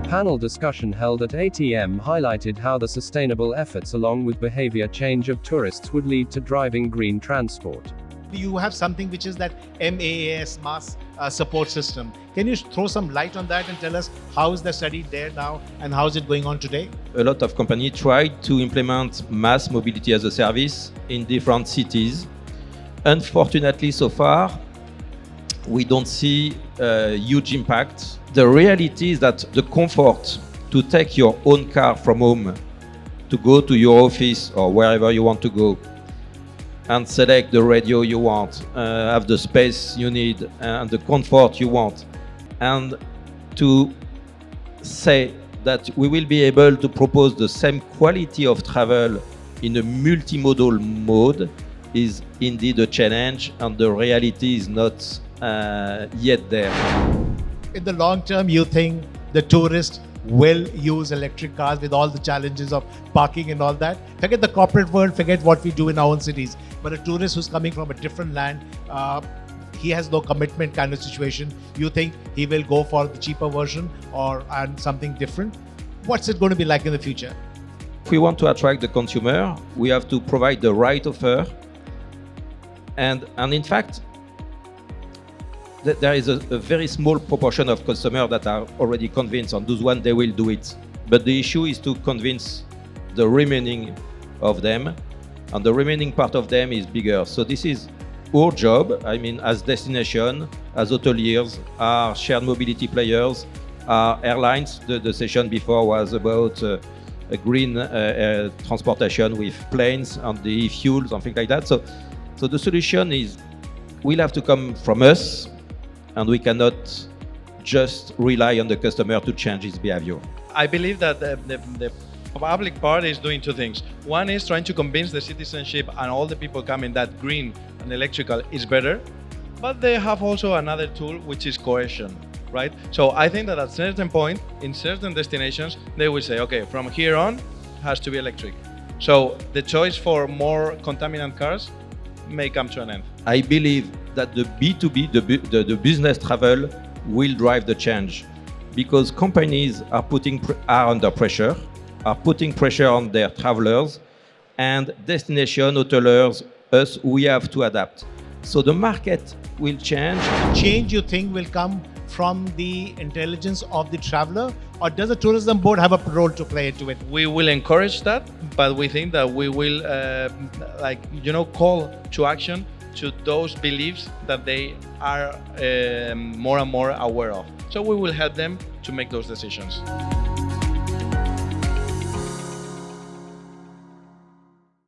panel discussion held at ATM highlighted how the sustainable efforts along with behavior change of tourists would lead to driving green transport. You have something which is that MAAS mass support system. Can you throw some light on that and tell us how is the study there now and how is it going on today? A lot of companies tried to implement mass mobility as a service in different cities. Unfortunately, so far, we don't see a huge impact. The reality is that the comfort to take your own car from home to go to your office or wherever you want to go and select the radio you want, have the space you need and the comfort you want, and to say that we will be able to propose the same quality of travel in a multimodal mode is indeed a challenge, and the reality is not yet there. In the long term, you think the tourist will use electric cars with all the challenges of parking and all that? Forget the corporate world, forget what we do in our own cities. But a tourist who's coming from a different land, he has no commitment kind of situation. You think he will go for the cheaper version and something different? What's it going to be like in the future? If we want to attract the consumer, we have to provide the right offer. And in fact, there is a very small proportion of customers that are already convinced on those ones they will do it. But the issue is to convince the remaining of them, and the remaining part of them is bigger. So this is our job, I mean, as destination, as hoteliers, our shared mobility players, our airlines. The session before was about a green transportation with planes and the e-fuel, something like that. So the solution will have to come from us, and we cannot just rely on the customer to change his behavior. I believe that the public part is doing two things. One is trying to convince the citizenship and all the people coming that green and electrical is better, but they have also another tool, which is coercion, right? So I think that at a certain point, in certain destinations, they will say, okay, from here on, has to be electric. So the choice for more contaminant cars may come to an end. I believe that the B2B, the business travel, will drive the change, because companies are under pressure, are putting pressure on their travelers, and destination hoteliers, us, we have to adapt. So the market will change. Change, you think, will come from the intelligence of the traveler, or does the tourism board have a role to play into it? We will encourage that, but we think that we will, call to action to those beliefs that they are more and more aware of. So we will help them to make those decisions.